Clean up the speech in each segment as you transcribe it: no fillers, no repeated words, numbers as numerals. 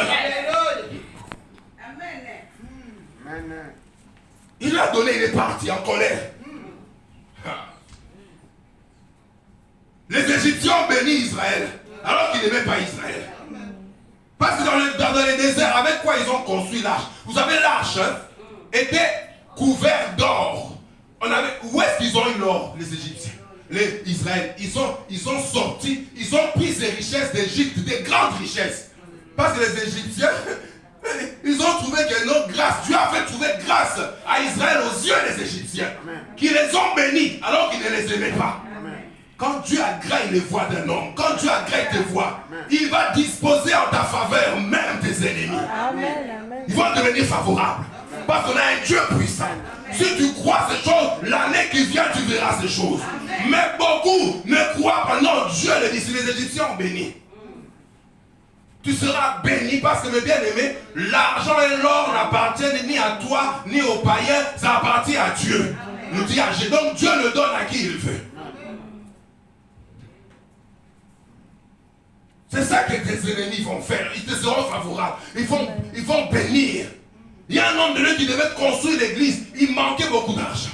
grâce. Il a donné, il est parti en colère. Les Égyptiens ont béni Israël, alors qu'ils n'aimaient pas Israël. Parce que dans les déserts, avec quoi ils ont construit l'arche? Vous savez, l'arche était couverte d'or. Où est-ce qu'ils ont eu l'or, les Égyptiens? Les Israël, ils sont sortis, ils ont pris ces richesses d'Égypte, des grandes richesses. Parce que les Égyptiens, ils ont trouvé que notre grâce, Dieu a fait trouver grâce à Israël aux yeux des Égyptiens, qui les ont bénis alors qu'ils ne les aimaient pas. Quand Dieu agrée les voies d'un homme, quand Dieu agrée tes voies, il va disposer en ta faveur même tes ennemis. Ils vont devenir favorables. Parce qu'on a un Dieu puissant. Si tu crois ces choses, l'année qui vient, tu verras ces choses. Mais beaucoup ne croient pas. Non, Dieu le dit, si les Égyptiens ont béni, tu seras béni parce que, mes bien-aimés, l'argent et l'or n'appartiennent ni à toi, ni aux païens, ça appartient à Dieu. Nous dit Agé. Donc Dieu le donne à qui il veut. C'est ça que tes ennemis vont faire. Ils te seront favorables. Ils vont bénir. Il y a un homme de Dieu qui devait construire l'église. Il manquait beaucoup d'argent.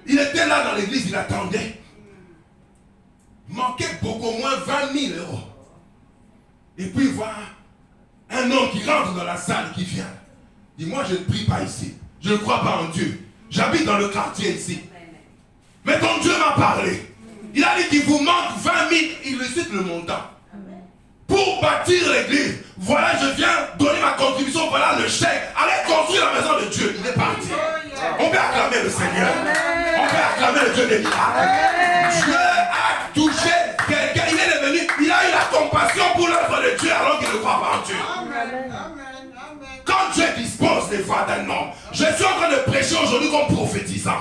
Il était là dans l'église, il attendait. Il manquait beaucoup, au moins 20 000 euros. Et puis il voit un homme qui rentre dans la salle, qui vient. Il dit, moi je ne prie pas ici. Je ne crois pas en Dieu. J'habite dans le quartier ici. Mais ton Dieu m'a parlé. Il a dit qu'il vous manque 20 000. Il lui cite le montant. Pour bâtir l'église. Voilà, je viens donner ma contribution. Voilà le chèque. Allez construire la maison de Dieu. Il est parti. On peut acclamer le Seigneur. On peut acclamer le Dieu des miracles. Dieu a touché quelqu'un. Il est devenu. Il a eu la compassion pour l'œuvre de Dieu alors qu'il ne croit pas en Dieu. Quand Dieu dispose des voies d'un homme, je suis en train de prêcher aujourd'hui comme prophétisant.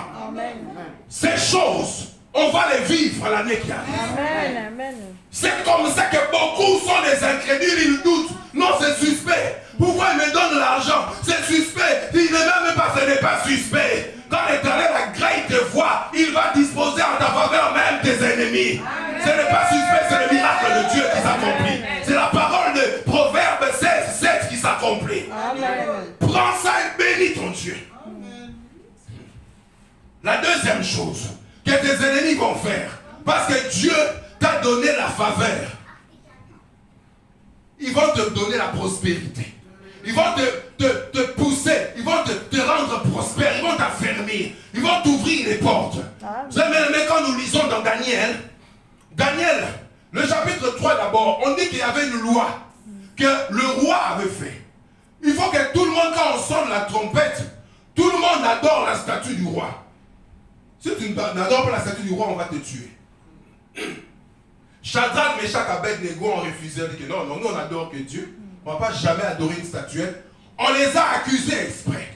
Ces choses, on va les vivre l'année qui arrive. C'est comme ça que beaucoup sont des incrédules, ils doutent. Non, c'est suspect. Pourquoi il me donne l'argent? C'est suspect. Il ne même pas, ce n'est pas suspect. Quand l'Éternel agrée tes voies, il va disposer en ta faveur même tes ennemis. Ce n'est pas suspect, c'est le miracle de Dieu qui s'accomplit. C'est la parole de Proverbe 16:7 qui s'accomplit. Prends ça et bénis ton Dieu. La deuxième chose que tes ennemis vont faire, parce que Dieu t'a donné la faveur, ils vont te donner la prospérité. Ils vont te pousser, ils vont te rendre prospère, ils vont t'affermir, ils vont t'ouvrir les portes. Vous savez, mais quand nous lisons dans Daniel, le chapitre 3 d'abord, on dit qu'il y avait une loi que le roi avait fait. Il faut que tout le monde, quand on sonne la trompette, tout le monde adore la statue du roi. Si tu n'adores pas la statue du roi, on va te tuer. Shadrach, Meshach, Abednego ont refusé. On dit que non, nous on adore que Dieu. On ne va pas jamais adorer une statuette. On les a accusés exprès.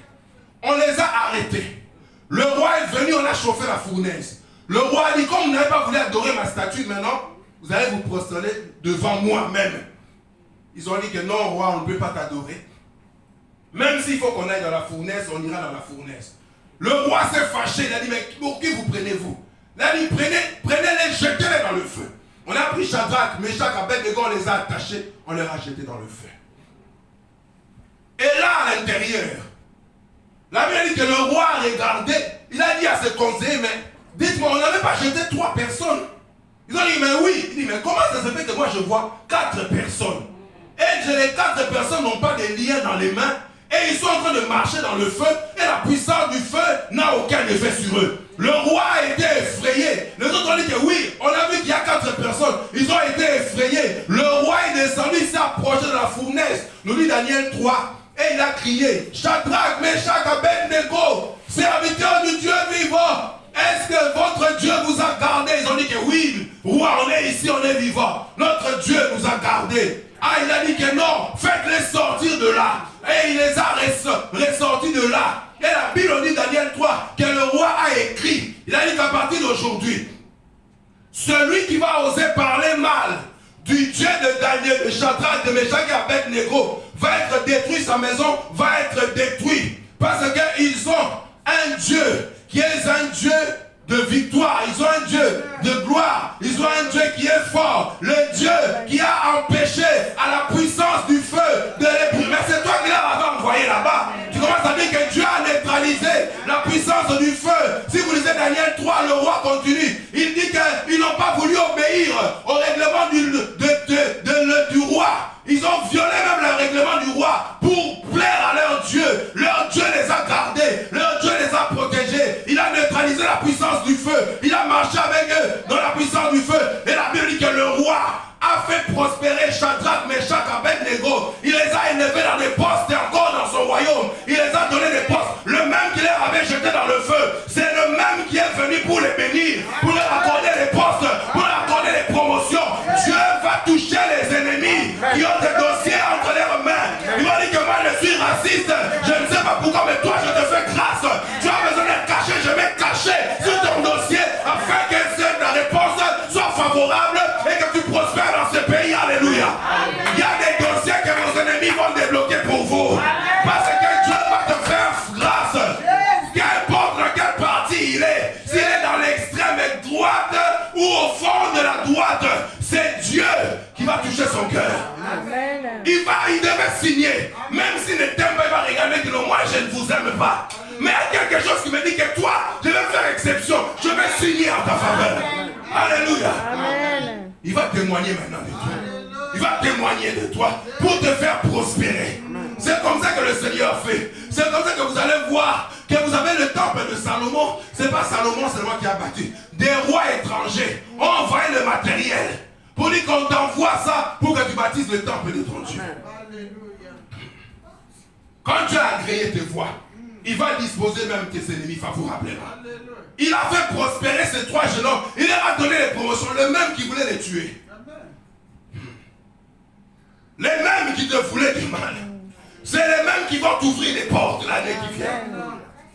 On les a arrêtés. Le roi est venu, on a chauffé la fournaise. Le roi a dit, comme vous n'avez pas voulu adorer ma statue, maintenant, vous allez vous prosterner devant moi-même. Ils ont dit que non, roi, on ne peut pas t'adorer. Même s'il faut qu'on aille dans la fournaise, on ira dans la fournaise. Le roi s'est fâché, il a dit, mais pour qui vous prenez-vous? Il a dit, prenez-les, jetez-les dans le feu. On a pris Shadrach, Meshach, Abednego, on les a attachés, on les a jetés dans le feu. Et là, à l'intérieur, la Bible dit que le roi a regardé, il a dit à ses conseillers, mais dites-moi, on n'avait pas jeté 3 personnes. Ils ont dit, mais oui. Il dit, mais comment ça se fait que moi je vois 4 personnes? Et les 4 personnes n'ont pas de liens dans les mains, et ils sont en train de marcher dans le feu, et la puissance du feu n'a aucun effet sur eux. Le roi a été effrayé. Les autres ont dit que oui, on a vu qu'il y a 4 personnes. Ils ont été effrayés. Le roi est descendu, il s'est approché de la fournaise. Nous dit Daniel 3. Et il a crié, Shadrach, Meshach, Abednego, serviteurs du Dieu vivant, est-ce que votre Dieu vous a gardé? Ils ont dit que oui, roi, on est ici, on est vivant. Notre Dieu nous a gardés. Ah, il a dit que non, faites-les sortir de là. Et il les a ressortis de là. Et la Bible dit, Daniel 3, que le roi a écrit. Il a dit qu'à partir d'aujourd'hui, celui qui va oser parler mal du Dieu de Daniel, de Shadrach, de Meshach et Abednego va être détruit, sa maison va être détruite. Parce qu'ils ont un Dieu qui est un Dieu de victoire. Ils ont un Dieu de gloire. Ils ont un Dieu qui est fort. Le Dieu qui a empêché à la puissance du feu de les brûler règlement du roi pour plaire à leur Dieu. Leur Dieu les a gardés, leur Dieu les a protégés. Il a neutralisé la puissance du feu. Il a marché avec eux dans la puissance du feu. Et la Bible dit que le roi a fait prospérer Shadrach, Meshach, Abednego. Il les a élevés dans des postes et encore dans son royaume. Il les a donné des postes. Le même qui les avait jetés dans le feu, c'est le même qui est venu pour les bénir, pour leur accorder les postes, pour leur accorder les promotions. Dieu va toucher les ennemis qui ont des dossiers entre leurs mains. Il va dire que moi je suis raciste. Je ne sais pas pourquoi, mais toi je te fais grâce. Tu as besoin d'être caché, je vais cacher sur ton dossier afin que la réponse soit favorable et que tu prospères dans ce pays. Alléluia. Il y a des dossiers que vos ennemis vont débloquer pour vous. Parce que Dieu va te faire grâce. Qu'importe dans quelle partie il est. S'il est dans l'extrême droite ou au fond de la droite, c'est Dieu qui va toucher son cœur. Il devait signer. Même s'il ne t'aime pas, il va regarder et dire non, moi je ne vous aime pas. Mais il y a quelque chose qui me dit que toi, je vais faire exception. Je vais signer en ta faveur. Alléluia. Amen. Il va témoigner maintenant de toi. Il va témoigner de toi pour te faire prospérer. C'est comme ça que le Seigneur fait. C'est comme ça que vous allez voir que vous avez le temple de Salomon. Ce n'est pas Salomon seulement qui a bâti. Des rois étrangers ont envoyé le matériel pour dire qu'on t'envoie ça pour que tu bâtisses le temple de ton Dieu. Quand Dieu a agréé tes voies, il va disposer même tes ennemis favorablement. Il a fait prospérer ces trois jeunes hommes. Il leur a donné les promotions. Le même qui voulait les tuer. Les mêmes qui te voulaient du mal. C'est les mêmes qui vont t'ouvrir les portes l'année qui vient.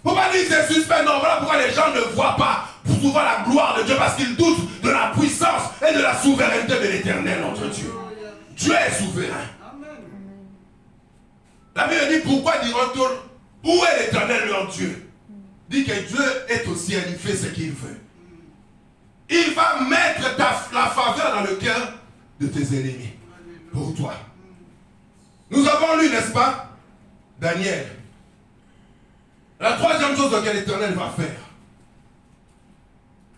Faut pas dire que c'est suspect. Non, voilà pourquoi les gens ne voient pas souvent la gloire de Dieu. Parce qu'ils doutent de la puissance et de la souveraineté de l'Éternel, notre Dieu. Dieu est souverain. La Bible dit pourquoi diront-ils où est l'Éternel leur Dieu? Dit que Dieu est au ciel, il fait ce qu'il veut. Il va mettre la faveur dans le cœur de tes ennemis. Pour toi. Nous avons lu, n'est-ce pas, Daniel. La troisième chose que l'Éternel va faire,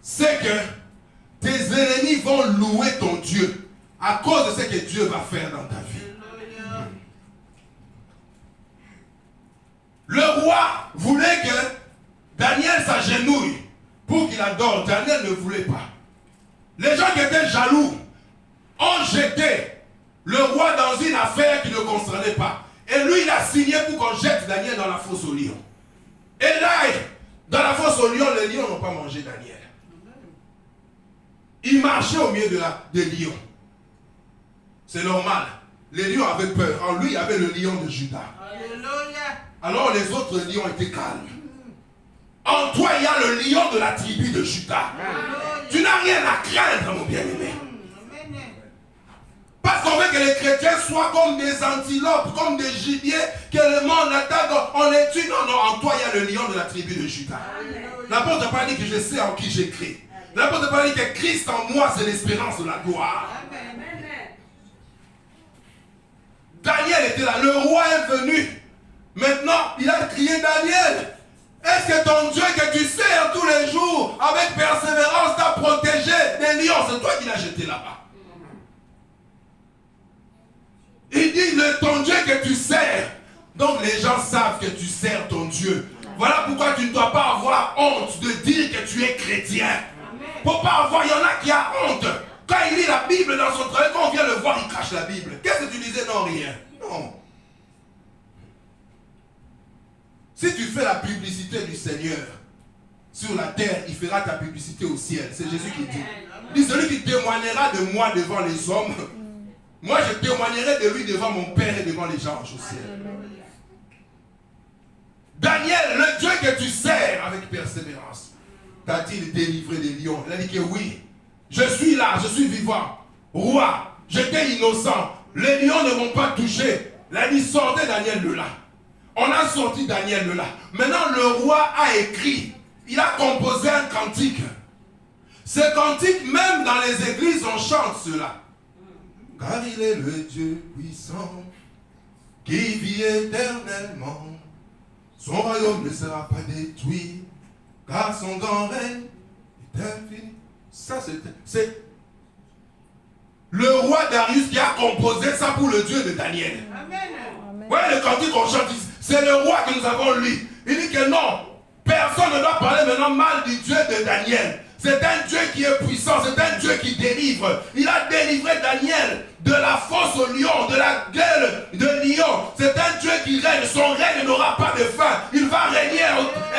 c'est que tes ennemis vont louer ton Dieu à cause de ce que Dieu va faire dans ta vie. Le roi voulait que Daniel s'agenouille pour qu'il adore. Daniel ne voulait pas. Les gens qui étaient jaloux ont jeté le roi dans une affaire qui ne le concernait pas. Et lui, il a signé pour qu'on jette Daniel dans la fosse aux lions. Et là, dans la fosse aux lions, les lions n'ont pas mangé Daniel. Il marchait au milieu des lions. C'est normal. Les lions avaient peur. En lui, il y avait le lion de Juda. Alors les autres lions étaient calmes. En toi, il y a le lion de la tribu de Juda. Tu n'as rien à craindre, mon bien-aimé. Parce qu'on veut que les chrétiens soient comme des antilopes, comme des gibiers, que le monde attaque, on les tue. Non, en toi, il y a le lion de la tribu de Juda. L'apôtre n'a pas dit que je sais en qui j'écris. L'apôtre n'a pas dit que Christ en moi, c'est l'espérance de la gloire. Daniel était là, le roi est venu. Maintenant, il a crié Daniel. Est-ce que ton Dieu que tu sers tous les jours, avec persévérance, t'a protégé des lions? C'est toi qui l'as jeté là-bas. Il dit, ton Dieu que tu sers. Donc les gens savent que tu sers ton Dieu. Voilà pourquoi tu ne dois pas avoir honte de dire que tu es chrétien. Faut pas avoir, il y en a qui a honte. Quand il lit la Bible dans son travail, quand on vient le voir, il crache la Bible. Qu'est-ce que tu disais? Non, rien. Non. Si tu fais la publicité du Seigneur sur la terre, il fera ta publicité au ciel. C'est Jésus qui dit. Il dit, celui qui témoignera de moi devant les hommes, moi je témoignerai de lui devant mon Père et devant les anges au ciel. Daniel, le Dieu que tu sers avec persévérance, t'a-t-il délivré des lions? Il a dit que oui, je suis là, je suis vivant. Roi, j'étais innocent. Les lions ne m'ont pas touché. Il a dit, sortez Daniel de là. On a sorti Daniel de là. Maintenant, le roi a écrit, il a composé un cantique. Ce cantique, même dans les églises, on chante cela. Car il est le Dieu puissant, qui vit éternellement. Son royaume ne sera pas détruit, car son grand règne est infini. Ça, c'est... le roi Darius qui a composé ça pour le Dieu de Daniel. Amen. Ouais, le cantique qu'on chante, c'est le roi que nous avons lu. Il dit que non, personne ne doit parler maintenant mal du Dieu de Daniel. C'est un Dieu qui est puissant, c'est un Dieu qui délivre. Il a délivré Daniel de la fosse au lion, de la gueule de lion. C'est un Dieu qui règne, son règne n'aura pas de fin. Il va régner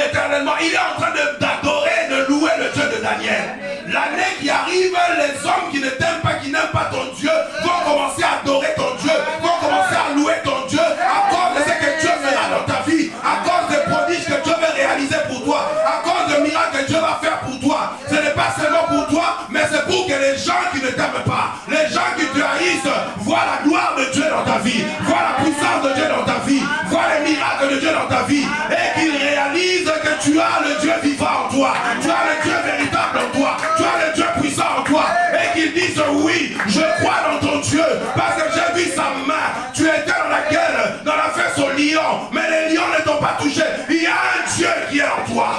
éternellement. Il est en train d'adorer, de louer le Dieu de Daniel. L'année qui arrive, les hommes qui ne t'aiment pas, qui n'aiment pas ton Dieu, vont commencer à adorer ton Dieu, vont commencer à louer ton Dieu à cause de ce que Dieu fera dans ta vie, à cause des prodiges que Dieu veut réaliser pour toi, à cause des miracles que Dieu va faire pour toi. Ce n'est pas seulement pour toi, mais c'est pour que les gens qui ne t'aiment pas, les gens qui te haïssent, voient la gloire de Dieu dans ta vie, voient la puissance de Dieu dans ta vie, voient les miracles de Dieu dans ta vie, et qu'ils réalisent que tu as le Dieu vivant en toi, tu as le Dieu véritable en toi, tu as le Dieu puissant en toi, et qu'ils disent oui, je crois dans ton Dieu, parce que j'ai vu sa main, tu étais dans la gueule, dans la fesse au lion, mais les lions ne t'ont pas touché, il y a un Dieu qui est en toi.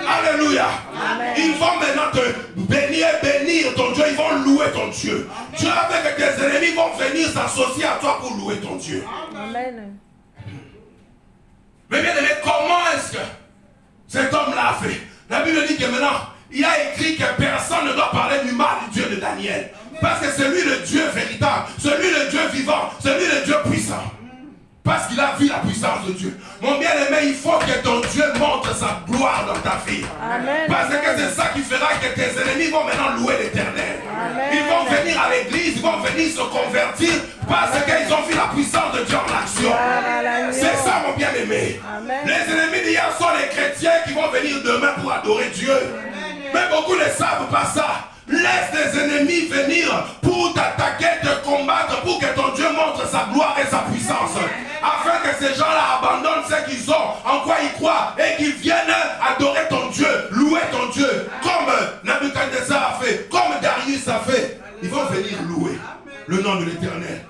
Alléluia. Ils vont maintenant te bénir ton Dieu, ils vont louer ton Dieu. Dieu avec tes ennemis vont venir s'associer à toi pour louer ton Dieu. Amen. Mais bien aimé, comment est-ce que cet homme-là a fait? La Bible dit que maintenant, il a écrit que personne ne doit parler du mal du Dieu de Daniel. Parce que c'est lui le Dieu véritable, celui le Dieu vivant, celui le Dieu puissant. Parce qu'il a vu la puissance de Dieu. Mon bien-aimé, il faut que ton Dieu montre sa gloire dans ta vie. Amen. Parce que c'est ça qui fera que tes ennemis vont maintenant louer l'Éternel. Ils vont venir à l'église, ils vont venir se convertir parce qu'ils ont vu la puissance de Dieu en action. C'est ça, mon bien-aimé. Les ennemis d'hier sont les chrétiens qui vont venir demain pour adorer Dieu. Mais beaucoup ne savent pas ça. Laisse tes ennemis venir pour t'attaquer, te combattre, pour que ton Dieu montre sa gloire et sa puissance. Afin que ces gens-là abandonnent ce qu'ils ont, en quoi ils croient, et qu'ils viennent adorer ton Dieu, louer ton Dieu, comme Nabucodonosor a fait, comme Darius a fait. Ils vont venir louer le nom de l'Éternel.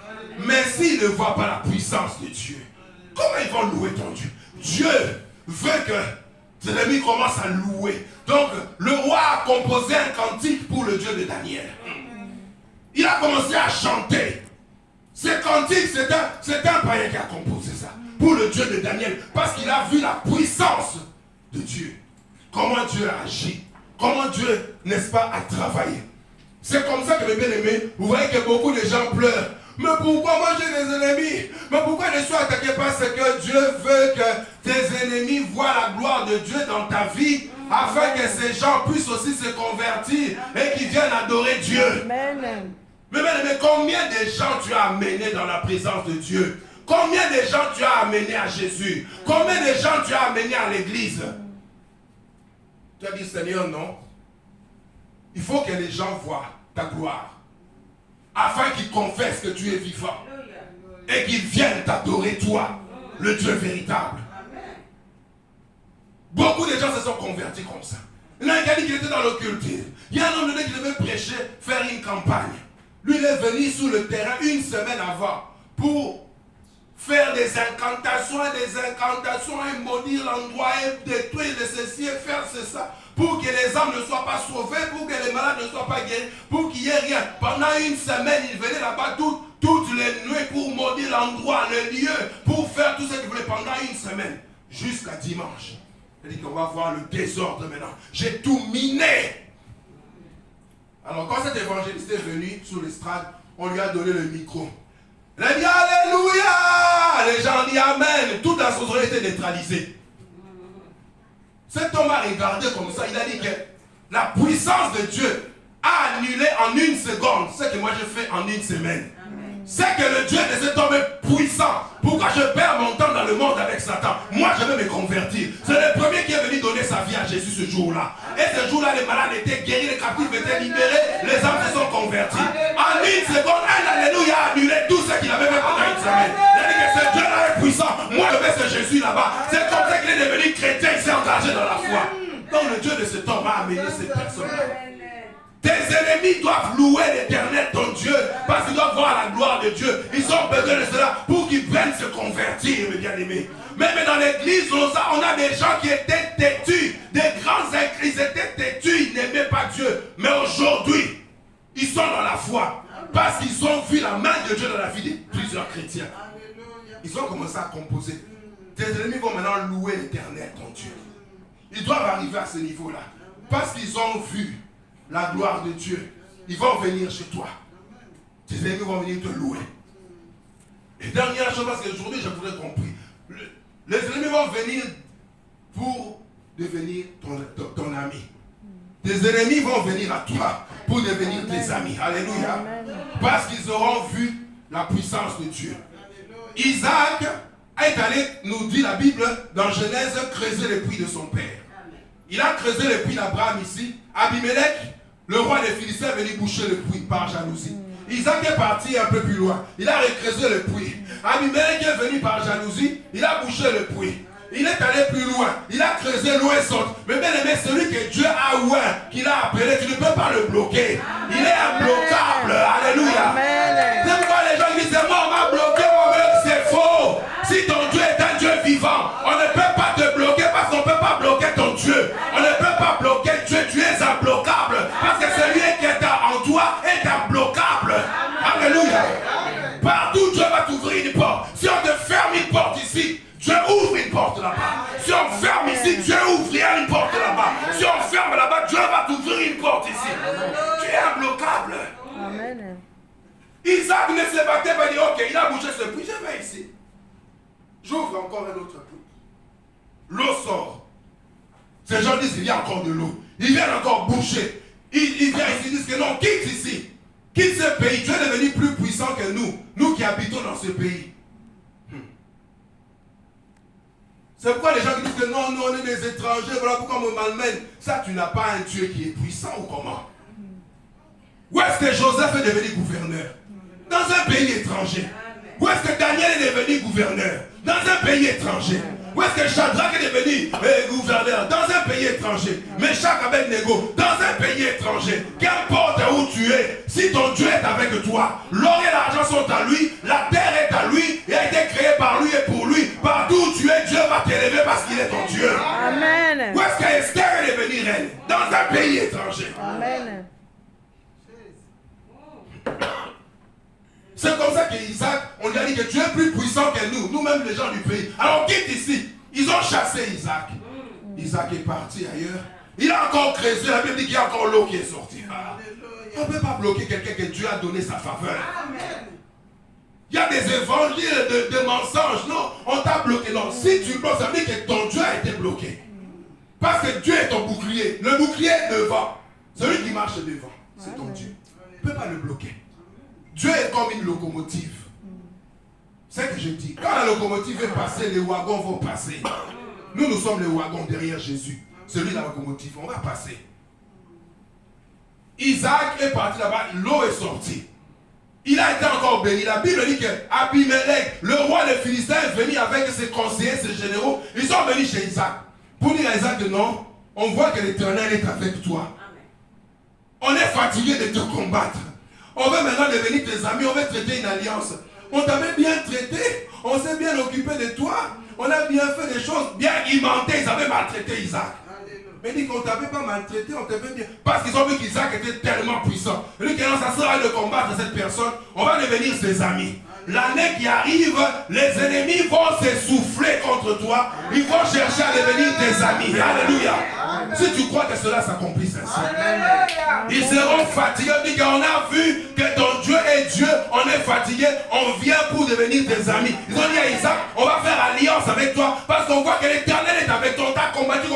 Mais s'ils ne voient pas la puissance de Dieu, comment ils vont louer ton Dieu? Dieu veut que tes ennemis commencent à louer. Donc, le roi a composé un cantique pour le Dieu de Daniel. Il a commencé à chanter. Ce cantique, c'est un païen qui a composé ça. Pour le Dieu de Daniel. Parce qu'il a vu la puissance de Dieu. Comment Dieu a agi. Comment Dieu, n'est-ce pas, a travaillé. C'est comme ça que, mes bien-aimés, vous voyez que beaucoup de gens pleurent. Mais pourquoi moi j'ai des ennemis? Mais pourquoi ne sois attaqué? Parce que Dieu veut que tes ennemis voient la gloire de Dieu dans ta vie, afin que ces gens puissent aussi se convertir et qu'ils viennent adorer Dieu. Amen. Mais combien de gens tu as amenés dans la présence de Dieu? Combien de gens tu as amenés à Jésus? Combien de gens tu as amenés à l'église? Tu as dit, Seigneur, non. Il faut que les gens voient ta gloire, afin qu'ils confessent que tu es vivant et qu'ils viennent t'adorer toi, le Dieu véritable. Beaucoup de gens se sont convertis comme ça. Il y en a un qui a dit qu'il était dans l'occultisme. Il y a un homme donné qui devait prêcher, faire une campagne. Lui, il est venu sur le terrain une semaine avant pour faire des incantations et maudire l'endroit et détruire de ceci et faire ça. Pour que les âmes ne soient pas sauvées, pour que les malades ne soient pas guéris, pour qu'il n'y ait rien. Pendant une semaine, il venait là-bas toutes les nuits pour maudire l'endroit, le lieu, pour faire tout ce qu'il voulait pendant une semaine, jusqu'à dimanche. Il dit qu'on va voir le désordre maintenant. J'ai tout miné. Alors quand cet évangéliste est venu sur l'estrade, on lui a donné le micro. Il a dit Alléluia. Les gens ont dit Amen. Toute la sorcellerie était neutralisée. Cet homme a regardé comme ça, il a dit que la puissance de Dieu a annulé en une seconde ce que moi je fais en une semaine. C'est que le Dieu de cet homme est puissant. Pourquoi je perds mon temps dans le monde avec Satan? Moi je vais me convertir. C'est le premier qui est venu donner sa vie à Jésus ce jour-là. Et ce jour-là, les malades étaient guéris, les captifs étaient libérés, les âmes se sont convertis. En une seconde, un Alléluia a annulé tout ce qu'il avait fait pendant une semaine. Il a dit que ce Dieu-là est puissant. Moi je vais ce Jésus là-bas. C'est comme ça qu'il est devenu chrétien, il s'est engagé dans la foi. Donc le Dieu de cet homme a amené ces personnes-là. Tes ennemis doivent louer l'Éternel, ton Dieu, parce qu'ils doivent voir la gloire de Dieu. Ils ont besoin de cela pour qu'ils viennent se convertir, mes bien-aimés. Même dans l'église, on a des gens qui étaient têtus, des grands écrits, ils étaient têtus, ils n'aimaient pas Dieu. Mais aujourd'hui, ils sont dans la foi. Parce qu'ils ont vu la main de Dieu dans la vie de plusieurs chrétiens. Ils ont commencé à composer. Tes ennemis vont maintenant louer l'Éternel, ton Dieu. Ils doivent arriver à ce niveau-là. Parce qu'ils ont vu la gloire de Dieu. Ils vont venir chez toi. Tes ennemis vont venir te louer. Et dernière chose, parce qu'aujourd'hui, je voudrais compris. Les ennemis vont venir pour devenir ton ami. Tes ennemis vont venir à toi pour devenir tes amis. Alléluia. Parce qu'ils auront vu la puissance de Dieu. Isaac est allé, nous dit la Bible, dans Genèse, creuser le puits de son père. Il a creusé le puits d'Abraham ici. Abimelech, le roi des Philistins, est venu boucher le puits par jalousie. Isaac est parti un peu plus loin. Il a recreusé le puits. Abimelech est venu par jalousie. Il a bouché le puits. Il est allé plus loin. Il a creusé l'eau et saute. Mais bien aimé, celui que Dieu a oint, qu'il a appelé, tu ne peux pas le bloquer. Il est imbloquable. Alléluia. C'est pourquoi les gens disent, moi on m'a bloqué, c'est faux. Si ton Dieu est un Dieu vivant, on ne peut pas te bloquer parce qu'on ne peut pas bloquer ton Dieu. On ne peut pas bloquer Dieu, tu es imbloquable. Parce que celui qui est en toi est imbloquable. Alléluia. Partout Dieu va t'ouvrir une porte. Si on te ferme une porte ici, Dieu ouvre une porte là-bas. Si on ferme ici, Dieu ouvrira une porte là-bas. Si on ferme là-bas, Dieu va t'ouvrir une porte ici. Tu es imbloquable. Amen. Isaac ne se battait pas, il dit ok, il a bougé ce puits, je vais ici. J'ouvre encore un autre puits. L'eau sort. Ces gens disent qu'il y a encore de l'eau. Ils viennent encore boucher. Ils viennent ici, ils disent que non, quitte ici. Quitte ce pays. Dieu est devenu plus puissant que nous. Nous qui habitons dans ce pays. C'est pourquoi les gens qui disent que non, nous on est des étrangers, voilà pourquoi on me malmène. Ça, tu n'as pas un Dieu qui est puissant ou comment? Où est-ce que Joseph est devenu gouverneur? Dans un pays étranger. Où est-ce que Daniel est devenu gouverneur? Dans un pays étranger. Où est-ce que Shadrach est devenu gouverneur? Dans un pays étranger. Meshach Abednego, dans un pays étranger. Qu'importe où tu es, si ton Dieu est avec toi, l'or et l'argent sont à lui, la terre est à lui, et a été créé par lui et pour lui. Partout où tu es, Dieu va t'élever parce qu'il est ton Dieu. Amen. Où est-ce qu'Esther est devenue reine? Dans un pays étranger. Amen. C'est comme ça qu'Isaac, on lui a dit que Dieu est plus puissant que nous, nous-mêmes les gens du pays. Alors quitte ici. Ils ont chassé Isaac. Isaac est parti ailleurs. Il a encore creusé. La Bible dit qu'il y a encore l'eau qui est sortie. On ne peut pas bloquer quelqu'un que Dieu a donné sa faveur. Il y a des évangiles de mensonges. Non, on t'a bloqué. Non, si tu bloques, ça veut dire que ton Dieu a été bloqué. Parce que Dieu est ton bouclier. Le bouclier est devant. Celui qui marche devant, c'est ton Dieu. Tu ne peux pas le bloquer. Dieu est comme une locomotive. C'est ce que je dis. Quand la locomotive est passée, les wagons vont passer. Nous sommes les wagons derrière Jésus. Celui de la locomotive, on va passer. Isaac est parti là-bas, l'eau est sortie. Il a été encore béni. La Bible dit que Abimelech, le roi des Philistins, est venu avec ses conseillers, ses généraux. Ils sont venus chez Isaac. Pour dire à Isaac que non, on voit que l'Éternel est avec toi. On est fatigué de te combattre. On veut maintenant devenir tes amis, on veut traiter une alliance. On t'avait bien traité, on s'est bien occupé de toi, on a bien fait des choses, bien aimanté, ils avaient maltraité Isaac. Mais il dit qu'on ne t'avait pas maltraité, on t'avait bien. Parce qu'ils ont vu qu'Isaac était tellement puissant. Il dit que non, ça sera de combattre cette personne, on va devenir ses amis. L'année qui arrive, les ennemis vont s'essouffler contre toi. Ils vont chercher à devenir tes amis. Alléluia. Si tu crois que cela s'accomplisse ainsi, ils seront fatigués. On dit qu'on a vu que ton Dieu est Dieu. On est fatigué. On vient pour devenir tes amis. Ils ont dit à Isaac, on va faire alliance avec toi. Parce qu'on voit que l'Éternel est avec toi. On t'a combattu.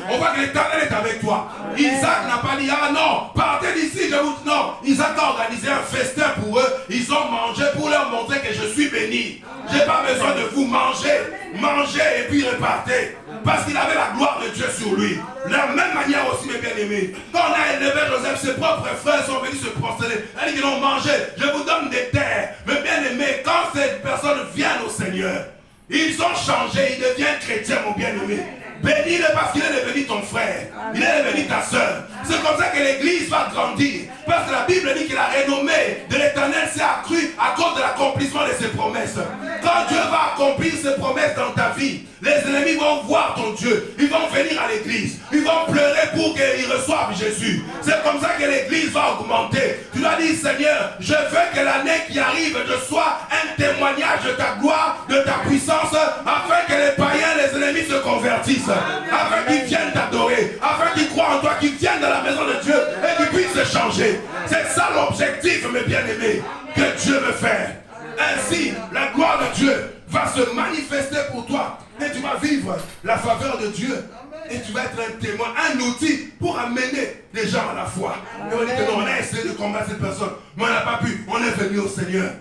On voit que l'Éternel est avec toi. Isaac n'a pas dit, ah non, partez d'ici. Je vous dis non. Isaac a organisé un festin pour eux. Ils ont mangé pour leur montrer que je suis béni. Je n'ai pas besoin de vous manger. Mangez et puis repartez. Parce qu'il avait la gloire de Dieu sur lui. De la même manière aussi, mes bien-aimés. Quand on a élevé Joseph, ses propres frères sont venus se prosterner. Elle dit qu'ils ont mangé. Je vous donne des terres. Mes bien-aimés, quand ces personnes viennent au Seigneur, ils ont changé. Ils deviennent chrétiens, mon bien-aimé. Bénis-le parce qu'il est devenu ton frère. Il est devenu ta soeur. C'est comme ça que l'église va grandir. Parce que la Bible dit que la renommée de l'Éternel s'est accrue à cause de l'accomplissement de ses promesses. Quand Dieu va accomplir ses promesses dans ta vie, les ennemis vont voir ton Dieu. Ils vont venir à l'église. Ils vont pleurer pour qu'ils reçoivent Jésus. C'est comme ça que l'église va augmenter. Tu dois dire, Seigneur, je veux que l'année qui arrive, je sois un témoignage de ta gloire, de ta puissance, afin que les païens, les ennemis se convertissent. Afin qu'ils viennent t'adorer. Afin qu'ils croient en toi, qu'ils viennent dans la maison de Dieu et qu'ils puissent se changer. C'est ça l'objectif, mes bien-aimés, que Dieu veut faire. Ainsi, la gloire de Dieu va se manifester pour toi. Et tu vas vivre la faveur de Dieu. Et tu vas être un témoin, un outil pour amener les gens à la foi. Et on dit que non, on a essayé de combattre cette personne, mais on n'a pas pu. On est venu au Seigneur.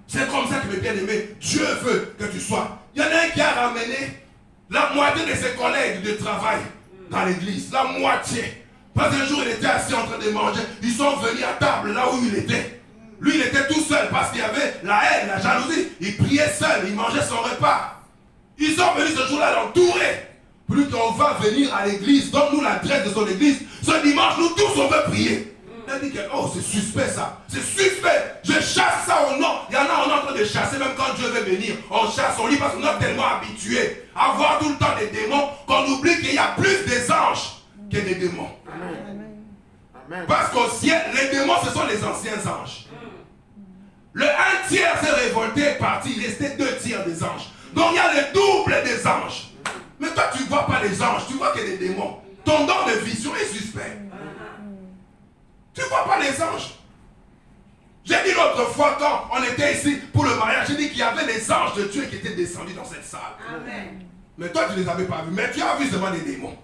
C'est comme ça que, mes bien-aimés, Dieu veut que tu sois. Il y en a un qui a ramené la moitié de ses collègues de travail dans l'église. La moitié. Parce qu'un jour, il était assis en train de manger. Ils sont venus à table là où il était. Lui, il était tout seul parce qu'il y avait la haine, la jalousie. Il priait seul, il mangeait son repas. Ils sont venus ce jour-là l'entourer. Plus qu'on va venir à l'église, donne-nous l'adresse de son église. Ce dimanche, nous tous, on veut prier. Il dit que, oh, c'est suspect ça. C'est suspect. Je chasse ça au nom. Il y en a, on est en train de chasser, même quand Dieu veut venir. On chasse, on lit parce qu'on est tellement habitué à voir tout le temps des démons qu'on oublie qu'il y a plus des anges que des démons. Amen. Parce qu'au ciel, les démons, ce sont les anciens anges. Le 1 tiers s'est révolté et parti. Il restait 2 tiers des anges. Donc il y a le double des anges. Mais toi, tu ne vois pas les anges, tu vois que des démons. Ton don de vision est suspect. Tu ne vois pas les anges. J'ai dit l'autre fois, quand on était ici pour le mariage, j'ai dit qu'il y avait les anges de Dieu qui étaient descendus dans cette salle. Amen. Mais toi, tu ne les avais pas vus. Mais tu as vu seulement des démons.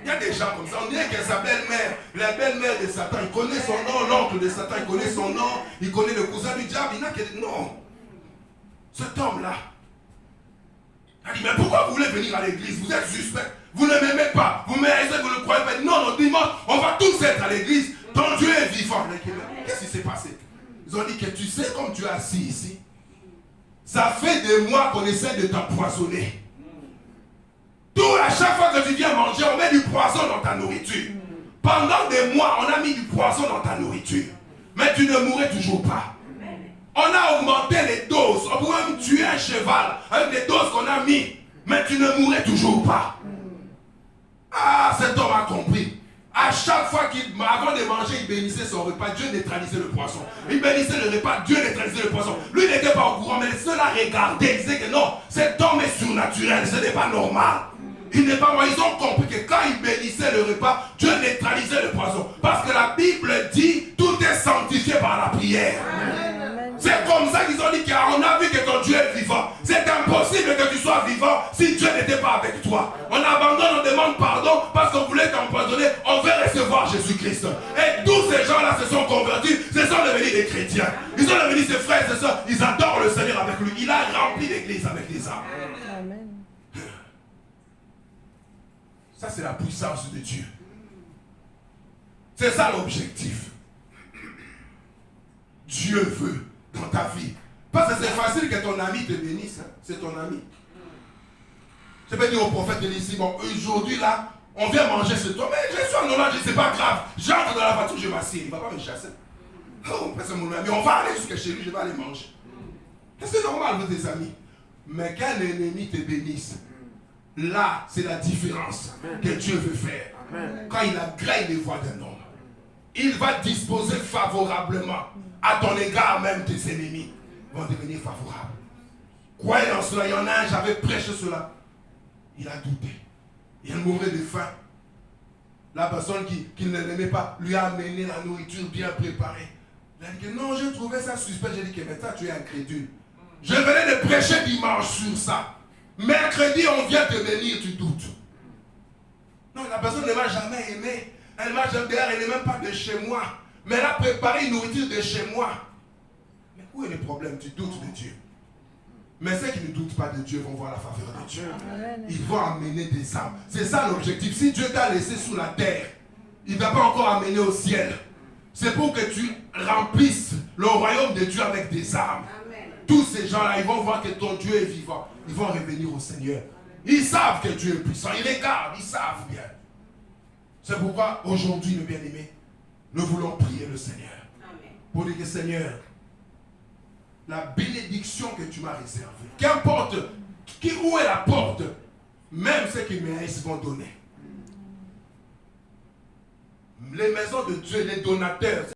Il y a des gens comme ça. On dirait que sa belle-mère, la belle-mère de Satan, il connaît son nom, l'oncle de Satan, il connaît son nom, il connaît le cousin du diable. Il n'a que des... Non. Cet homme-là, il dit, mais pourquoi vous voulez venir à l'église? Vous êtes suspect. Vous ne m'aimez pas. Vous m'aimez, vous ne croyez pas. Non, non, dimanche, on va tous être à l'église. Ton Dieu est vivant. Qu'est-ce qui s'est passé? Ils ont dit que tu sais, comme tu es assis ici, ça fait des mois qu'on essaie de t'empoisonner. À chaque fois que tu viens manger, on met du poison dans ta nourriture. Pendant des mois, on a mis du poison dans ta nourriture. Mais tu ne mourrais toujours pas. On a augmenté les doses. On pouvait même tuer un cheval avec les doses qu'on a mis. Mais tu ne mourrais toujours pas. Ah, cet homme a compris. À chaque fois qu'avant de manger, il bénissait son repas, Dieu neutralisait le poisson. Il bénissait le repas, Dieu neutralisait le poisson. Lui, il n'était pas au courant, mais ceux-là regardaient. Ils disaient que non, cet homme est surnaturel, ce n'est pas normal. Il n'est pas moi. Ils ont compris que quand il bénissait le repas, Dieu neutralisait le poison. Parce que la Bible dit, tout est sanctifié par la prière. C'est comme ça qu'ils ont dit qu'on a vu que ton Dieu est vivant. C'est impossible que tu sois vivant si Dieu n'était pas avec toi. On abandonne, on demande pardon parce qu'on voulait t'empoisonner. On veut recevoir Jésus-Christ. Et tous ces gens-là se sont convertis, se sont devenus des chrétiens. Ils sont devenus ses frères et ses soeurs. Ils adorent le Seigneur avec lui. Il a rempli l'église avec les âmes. Amen. Ça, c'est la puissance de Dieu. C'est ça l'objectif. Dieu veut dans ta vie. Parce que c'est facile que ton ami te bénisse. Hein? C'est ton ami. Je peux dire au prophète de ici, bon, aujourd'hui là, on vient manger chez toi, mais je suis en Hollande, c'est pas grave. J'entre dans la voiture, je m'assieds. Il ne va pas me chasser. Oh, c'est mon ami, on va aller jusqu'à chez lui, je vais aller manger. C'est normal avec tes amis. Mais qu'un ennemi te bénisse, là, c'est la différence que Dieu veut faire. Quand il agrée les voies d'un homme, il va disposer favorablement à ton égard, même tes ennemis vont devenir favorables. Croyez en cela. Il y en a un, j'avais prêché cela. Il a douté. Il mourait de faim. La personne qui ne l'aimait pas lui a amené la nourriture bien préparée. Il a dit que non, j'ai trouvé ça suspect. J'ai dit que maintenant tu es incrédule. Je venais de prêcher dimanche sur ça. Mercredi, on vient te bénir, tu doutes. Non, la personne ne m'a jamais aimé. Elle m'a jamais, elle n'est même pas de chez moi. Mais elle a préparé une nourriture de chez moi. Mais où est le problème? Tu doutes de Dieu. Mais ceux qui ne doutent pas de Dieu vont voir la faveur de Dieu. Ils vont amener des âmes. C'est ça l'objectif. Si Dieu t'a laissé sous la terre, il ne va pas encore amener au ciel. C'est pour que tu remplisses le royaume de Dieu avec des âmes. Tous ces gens-là, ils vont voir que ton Dieu est vivant. Ils vont revenir au Seigneur. Ils savent que Dieu est puissant. Ils regardent, ils savent bien. C'est pourquoi aujourd'hui, mes bien-aimés, nous voulons prier le Seigneur. Amen. Pour dire que Seigneur, la bénédiction que tu m'as réservée, qu'importe où est la porte, même ceux qui méritent vont donner. Les maisons de Dieu, les donateurs,